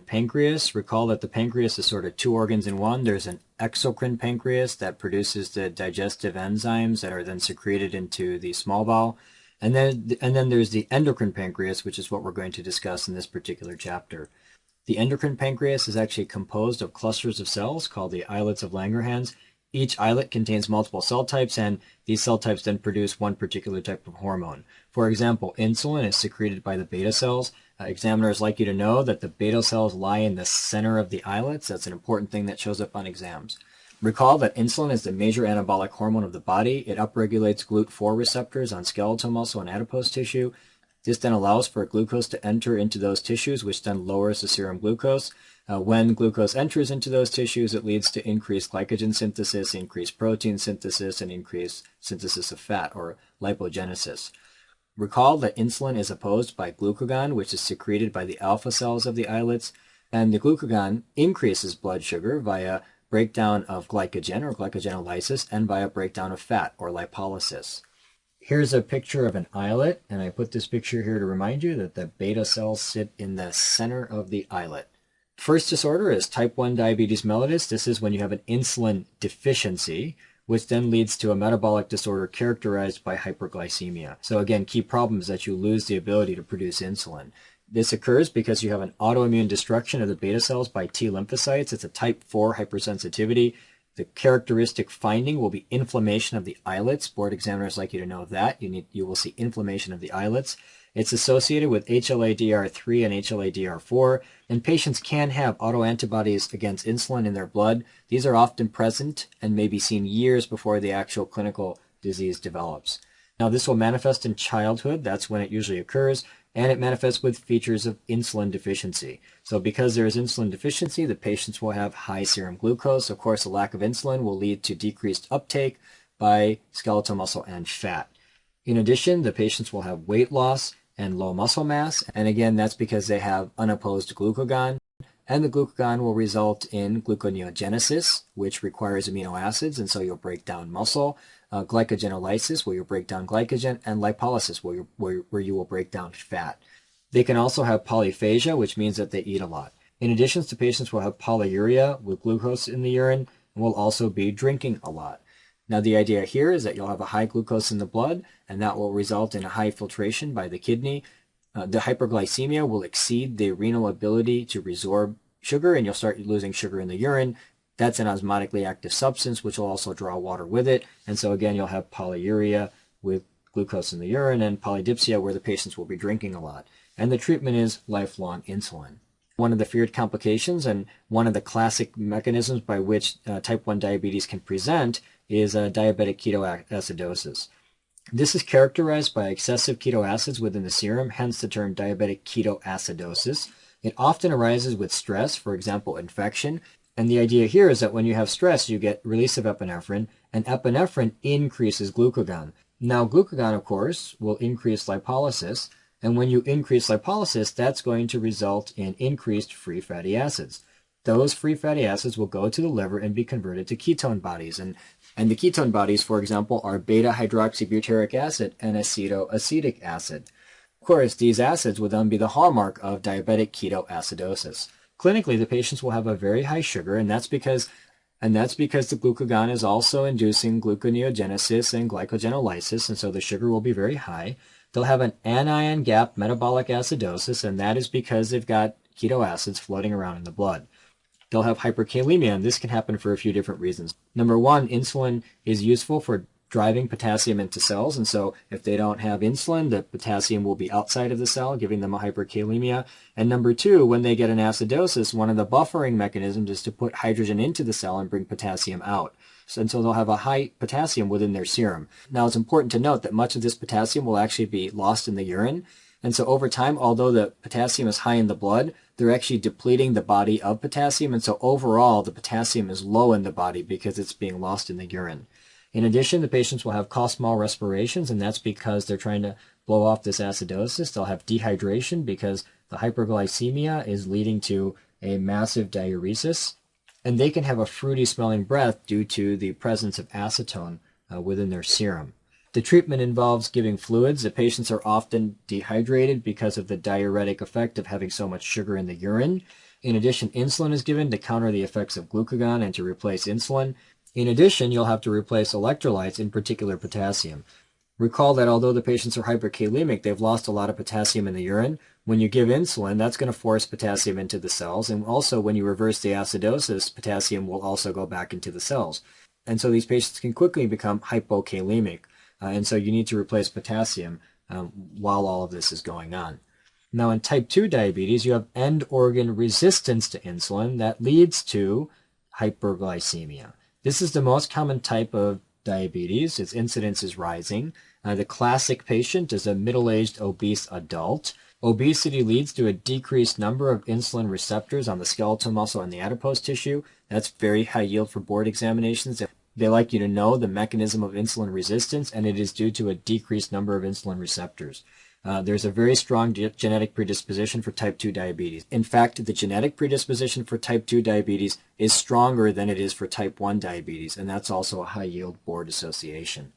pancreas. Recall that the pancreas is sort of two organs in one. There's an exocrine pancreas that produces the digestive enzymes that are then secreted into the small bowel. And then there's the endocrine pancreas, which is what we're going to discuss in this particular chapter. The endocrine pancreas is actually composed of clusters of cells called the islets of Langerhans. Each islet contains multiple cell types, and these cell types then produce one particular type of hormone. For example, insulin is secreted by the beta cells. Examiners like you to know that the beta cells lie in the center of the islets. That's an important thing that shows up on exams. Recall that insulin is the major anabolic hormone of the body. It upregulates GLUT4 receptors on skeletal muscle and adipose tissue. This then allows for glucose to enter into those tissues, which then lowers the serum glucose. When glucose enters into those tissues, it leads to increased glycogen synthesis, increased protein synthesis, and increased synthesis of fat, or lipogenesis. Recall that insulin is opposed by glucagon, which is secreted by the alpha cells of the islets, and the glucagon increases blood sugar via breakdown of glycogen, or glycogenolysis, and via breakdown of fat, or lipolysis. Here's a picture of an islet, and I put this picture here to remind you that the beta cells sit in the center of the islet. First disorder is type 1 diabetes mellitus. This is when you have an insulin deficiency, which then leads to a metabolic disorder characterized by hyperglycemia. So again, key problem is that you lose the ability to produce insulin. This occurs because you have an autoimmune destruction of the beta cells by T lymphocytes. It's a type 4 hypersensitivity. The characteristic finding will be inflammation of the islets. Board examiners like you to know that. You will see inflammation of the islets. It's associated with HLA-DR3 and HLA-DR4, and patients can have autoantibodies against insulin in their blood. These are often present and may be seen years before the actual clinical disease develops. Now, this will manifest in childhood. That's when it usually occurs, and it manifests with features of insulin deficiency. So because there is insulin deficiency, the patients will have high serum glucose. Of course, a lack of insulin will lead to decreased uptake by skeletal muscle and fat. In addition, the patients will have weight loss and low muscle mass, and again, that's because they have unopposed glucagon, and the glucagon will result in gluconeogenesis, which requires amino acids, and so you'll break down muscle, glycogenolysis, where you'll break down glycogen, and lipolysis, where you will break down fat. They can also have polyphagia, which means that they eat a lot. In addition, the patients will have polyuria with glucose in the urine, and will also be drinking a lot. Now, the idea here is that you'll have a high glucose in the blood, and that will result in a high filtration by the kidney. The hyperglycemia will exceed the renal ability to resorb sugar, and you'll start losing sugar in the urine. That's an osmotically active substance, which will also draw water with it. And so, again, you'll have polyuria with glucose in the urine, and polydipsia, where the patients will be drinking a lot. And the treatment is lifelong insulin. One of the feared complications and one of the mechanisms by which type 1 diabetes can present is diabetic ketoacidosis. This is characterized by excessive keto acids within the serum, hence the term diabetic ketoacidosis. It often arises with stress, for example, infection. And the idea here is that when you have stress, you get release of epinephrine, and epinephrine increases glucagon. Now, glucagon, of course, will increase lipolysis, and when you increase lipolysis, that's going to result in increased free fatty acids. Those free fatty acids will go to the liver and be converted to ketone bodies. And the ketone bodies, for example, are beta-hydroxybutyric acid and acetoacetic acid. Of course, these acids will then be the hallmark of diabetic ketoacidosis. Clinically, the patients will have a very high sugar, and that's because the glucagon is also inducing gluconeogenesis and glycogenolysis, and so the sugar will be very high. They'll have an anion gap metabolic acidosis, and that is because they've got keto acids floating around in the blood. They'll have hyperkalemia, and this can happen for a few different reasons. Number one, insulin is useful for driving potassium into cells, and so if they don't have insulin, the potassium will be outside of the cell, giving them a hyperkalemia. And number two, when they get an acidosis, one of the buffering mechanisms is to put hydrogen into the cell and bring potassium out. And so they'll have a high potassium within their serum. Now, it's important to note that much of this potassium will actually be lost in the urine. And so over time, although the potassium is high in the blood, they're actually depleting the body of potassium. And so overall, the potassium is low in the body because it's being lost in the urine. In addition, the patients will have cough-small respirations, and that's because they're trying to blow off this acidosis. They'll have dehydration because the hyperglycemia is leading to a massive diuresis. And they can have a fruity-smelling breath due to the presence of acetone within their serum. The treatment involves giving fluids. The patients are often dehydrated because of the diuretic effect of having so much sugar in the urine. In addition, insulin is given to counter the effects of glucagon and to replace insulin. In addition, you'll have to replace electrolytes, in particular potassium. Recall that although the patients are hyperkalemic, they've lost a lot of potassium in the urine. When you give insulin, that's going to force potassium into the cells. And also, when you reverse the acidosis, potassium will also go back into the cells. And so these patients can quickly become hypokalemic. And so you need to replace potassium while all of this is going on. Now, in type 2 diabetes, you have end organ resistance to insulin that leads to hyperglycemia. This is the most common type of diabetes. Its incidence is rising. The classic patient is a middle-aged obese adult. Obesity leads to a decreased number of insulin receptors on the skeletal muscle and the adipose tissue. That's very high yield for board examinations. They like you to know the mechanism of insulin resistance, and it is due to a decreased number of insulin receptors. There's a very strong genetic predisposition for type 2 diabetes. In fact, the genetic predisposition for type 2 diabetes is stronger than it is for type 1 diabetes, and that's also a high-yield board association.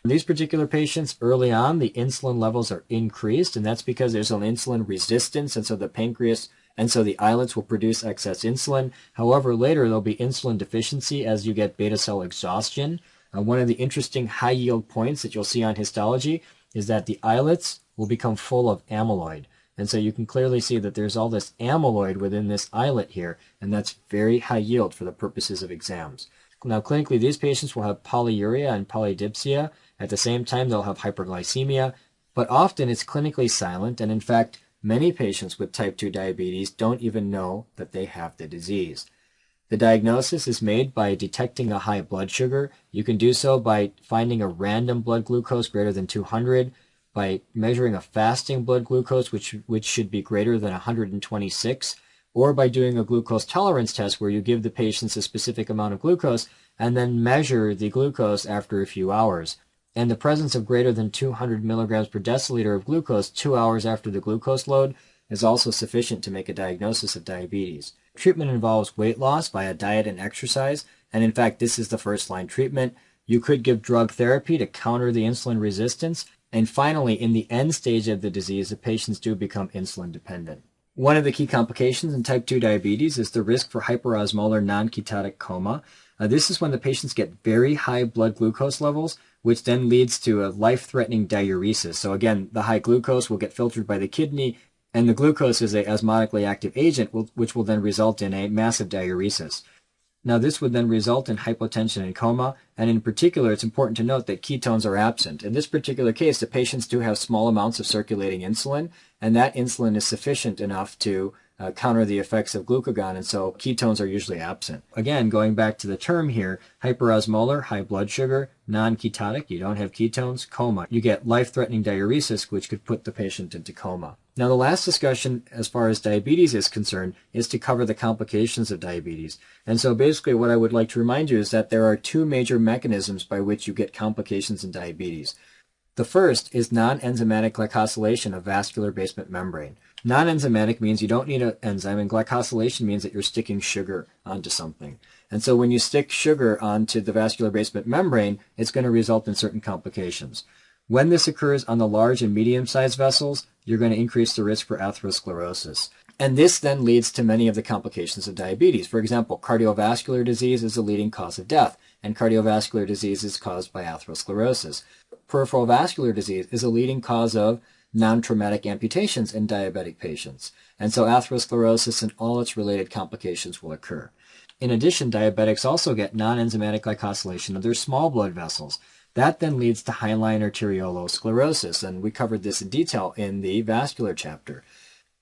In these particular patients, early on, the insulin levels are increased, and that's because there's an insulin resistance, and so the pancreas and so the islets will produce excess insulin. However, later there'll be insulin deficiency as you get beta cell exhaustion. One of the interesting high-yield points that you'll see on histology is that the islets will become full of amyloid. And so you can clearly see that there's all this amyloid within this islet here, and that's very high yield for the purposes of exams. Now, clinically, these patients will have polyuria and polydipsia. At the same time, they'll have hyperglycemia, but often it's clinically silent, and in fact, many patients with type 2 diabetes don't even know that they have the disease. The diagnosis is made by detecting a high blood sugar. You can do so by finding a random blood glucose greater than 200, by measuring a fasting blood glucose, which should be greater than 126, or by doing a glucose tolerance test where you give the patients a specific amount of glucose and then measure the glucose after a few hours. And the presence of greater than 200 milligrams per deciliter of glucose 2 hours after the glucose load is also sufficient to make a diagnosis of diabetes. Treatment involves weight loss via diet and exercise, and in fact, this is the first-line treatment. You could give drug therapy to counter the insulin resistance, and finally, in the end stage of the disease, the patients do become insulin dependent. One of the key complications in type 2 diabetes is the risk for hyperosmolar non-ketotic coma. This is when the patients get very high blood glucose levels, which then leads to a life-threatening diuresis. So again, the high glucose will get filtered by the kidney, and the glucose is an osmotically active agent, which will then result in a massive diuresis. Now, this would then result in hypotension and coma, and in particular, it's important to note that ketones are absent. In this particular case, the patients do have small amounts of circulating insulin, and that insulin is sufficient enough to counter the effects of glucagon, and so ketones are usually absent. Again, going back to the term here, hyperosmolar, high blood sugar, non-ketotic, you don't have ketones, coma. You get life-threatening diuresis, which could put the patient into coma. Now, the last discussion as far as diabetes is concerned is to cover the complications of diabetes. And so basically what I would like to remind you is that there are two major mechanisms by which you get complications in diabetes. The first is non-enzymatic glycosylation of vascular basement membrane. Non-enzymatic means you don't need an enzyme, and glycosylation means that you're sticking sugar onto something. And so when you stick sugar onto the vascular basement membrane, it's going to result in certain complications. When this occurs on the large and medium-sized vessels, you're going to increase the risk for atherosclerosis. And this then leads to many of the complications of diabetes. For example, cardiovascular disease is the leading cause of death, and cardiovascular disease is caused by atherosclerosis. Peripheral vascular disease is a leading cause of non-traumatic amputations in diabetic patients. And so atherosclerosis and all its related complications will occur. In addition, diabetics also get non-enzymatic glycosylation of their small blood vessels. That then leads to hyaline arteriolosclerosis, and we covered this in detail in the vascular chapter.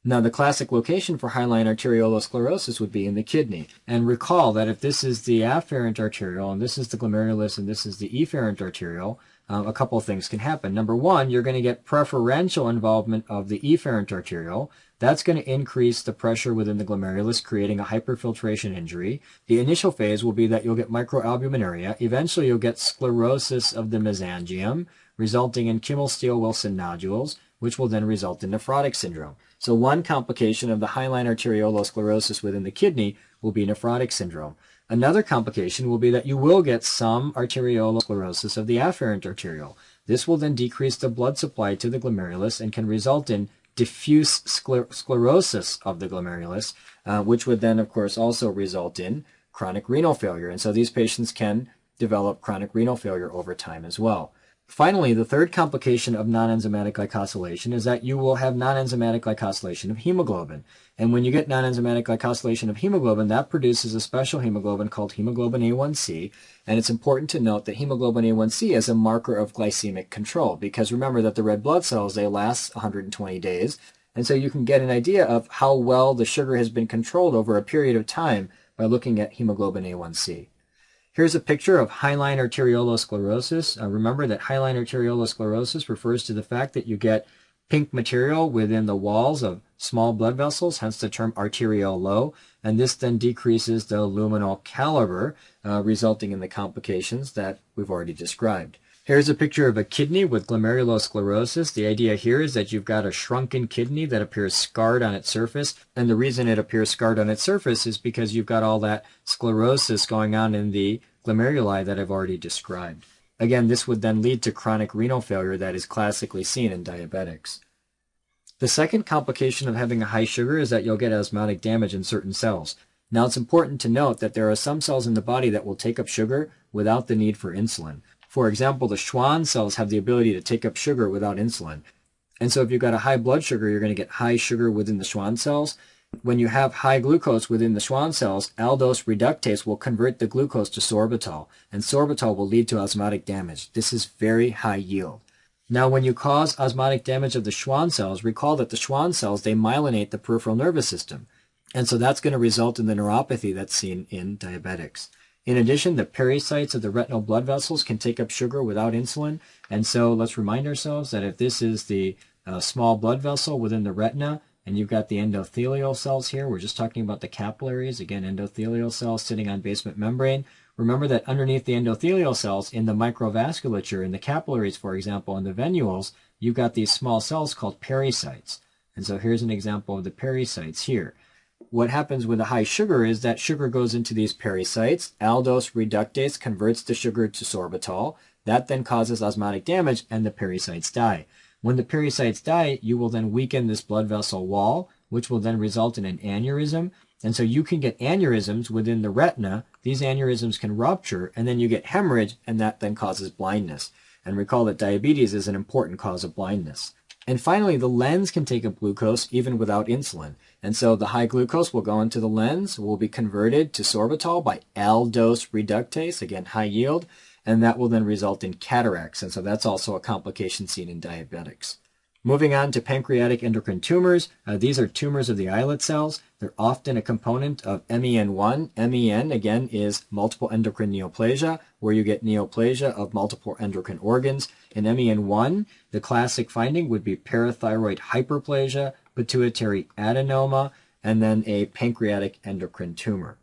Now, the classic location for hyaline arteriolosclerosis would be in the kidney. And recall that if this is the afferent arteriole, and this is the glomerulus, and this is the efferent arteriole, a couple of things can happen. Number one, you're going to get preferential involvement of the efferent arteriole. That's going to increase the pressure within the glomerulus, creating a hyperfiltration injury. The initial phase will be that you'll get microalbuminuria. Eventually, you'll get sclerosis of the mesangium, resulting in Kimmel-Steele-Wilson nodules, which will then result in nephrotic syndrome. So one complication of the hyaline arteriolosclerosis within the kidney will be nephrotic syndrome. Another complication will be that you will get some arteriolosclerosis of the afferent arteriole. This will then decrease the blood supply to the glomerulus and can result in diffuse sclerosis of the glomerulus, which would then, of course, also result in chronic renal failure. And so these patients can develop chronic renal failure over time as well. Finally, the third complication of non-enzymatic glycosylation is that you will have non-enzymatic glycosylation of hemoglobin. And when you get non-enzymatic glycosylation of hemoglobin, that produces a special hemoglobin called hemoglobin A1C. And it's important to note that hemoglobin A1C is a marker of glycemic control, because remember that the red blood cells, they last 120 days. And so you can get an idea of how well the sugar has been controlled over a period of time by looking at hemoglobin A1C. Here's a picture of hyaline arteriolosclerosis. Remember that hyaline arteriolosclerosis refers to the fact that you get pink material within the walls of small blood vessels, hence the term arteriole, and this then decreases the luminal caliber, resulting in the complications that we've already described. Here's a picture of a kidney with glomerulosclerosis. The idea here is that you've got a shrunken kidney that appears scarred on its surface, and the reason it appears scarred on its surface is because you've got all that sclerosis going on in the glomeruli that I've already described. Again, this would then lead to chronic renal failure that is classically seen in diabetics. The second complication of having a high sugar is that you'll get osmotic damage in certain cells. Now, it's important to note that there are some cells in the body that will take up sugar without the need for insulin. For example, the Schwann cells have the ability to take up sugar without insulin. And so if you've got a high blood sugar, you're going to get high sugar within the Schwann cells. When you have high glucose within the Schwann cells, aldose reductase will convert the glucose to sorbitol, and sorbitol will lead to osmotic damage. This is very high yield. Now, when you cause osmotic damage of the Schwann cells, recall that the Schwann cells, they myelinate the peripheral nervous system. And so that's going to result in the neuropathy that's seen in diabetics. In addition, the pericytes of the retinal blood vessels can take up sugar without insulin. And so let's remind ourselves that if this is the small blood vessel within the retina, and you've got the endothelial cells here, we're just talking about the capillaries, again, endothelial cells sitting on basement membrane. Remember that underneath the endothelial cells, in the microvasculature, in the capillaries, for example, in the venules, you've got these small cells called pericytes. And so here's an example of the pericytes here. What happens with a high sugar is that sugar goes into these pericytes. Aldose reductase converts the sugar to sorbitol. That then causes osmotic damage, and the pericytes die. When the pericytes die, you will then weaken this blood vessel wall, which will then result in an aneurysm. And so you can get aneurysms within the retina. These aneurysms can rupture, and then you get hemorrhage, and that then causes blindness. And recall that diabetes is an important cause of blindness. And finally, the lens can take up glucose even without insulin. And so the high glucose will go into the lens, will be converted to sorbitol by aldose reductase, again, high yield, and that will then result in cataracts. And so that's also a complication seen in diabetics. Moving on to pancreatic endocrine tumors. These are tumors of the islet cells. They're often a component of MEN1. MEN, again, is multiple endocrine neoplasia, where you get neoplasia of multiple endocrine organs. In MEN1, the classic finding would be parathyroid hyperplasia, pituitary adenoma, and then a pancreatic endocrine tumor.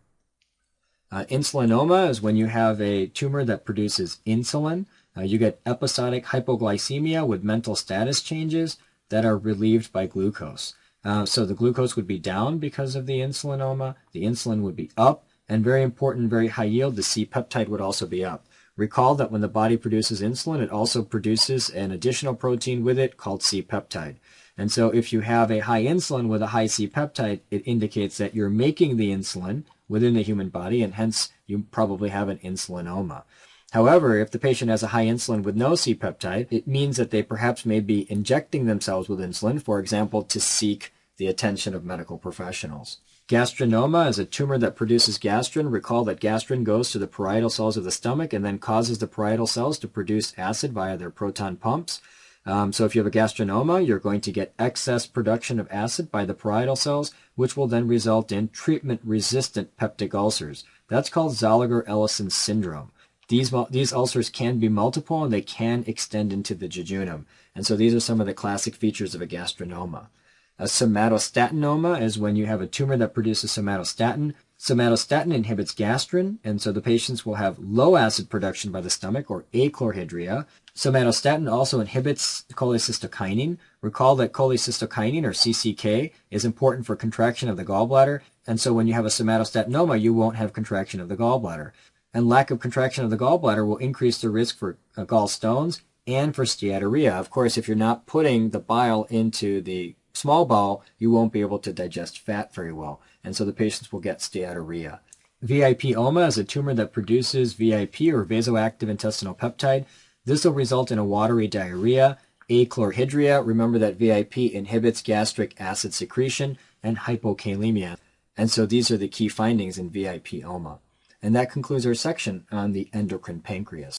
Insulinoma is when you have a tumor that produces insulin. You get episodic hypoglycemia with mental status changes that are relieved by glucose. So the glucose would be down because of the insulinoma, the insulin would be up, and very important, very high yield, the C-peptide would also be up. Recall that when the body produces insulin, it also produces an additional protein with it called C-peptide. And so if you have a high insulin with a high C-peptide, it indicates that you're making the insulin within the human body, and hence you probably have an insulinoma. However, if the patient has a high insulin with no C-peptide, it means that they perhaps may be injecting themselves with insulin, for example, to seek the attention of medical professionals. Gastrinoma is a tumor that produces gastrin. Recall that gastrin goes to the parietal cells of the stomach and then causes the parietal cells to produce acid via their proton pumps. So if you have a gastrinoma, you're going to get excess production of acid by the parietal cells, which will then result in treatment-resistant peptic ulcers. That's called Zolliger-Ellison syndrome. These ulcers can be multiple, and they can extend into the jejunum. And so these are some of the classic features of a gastrinoma. A somatostatinoma is when you have a tumor that produces somatostatin. Somatostatin inhibits gastrin, and so the patients will have low acid production by the stomach, or achlorhydria. Somatostatin also inhibits cholecystokinin. Recall that cholecystokinin, or CCK, is important for contraction of the gallbladder, and so when you have a somatostatinoma, you won't have contraction of the gallbladder. And lack of contraction of the gallbladder will increase the risk for gallstones and for steatorrhea. Of course, if you're not putting the bile into the small bowel, you won't be able to digest fat very well. and so the patients will get steatorrhea. VIP-OMA is a tumor that produces VIP or vasoactive intestinal peptide. This will result in a watery diarrhea, achlorhydria. Remember that VIP inhibits gastric acid secretion, and hypokalemia. And so these are the key findings in VIP-OMA. And that concludes our section on the endocrine pancreas.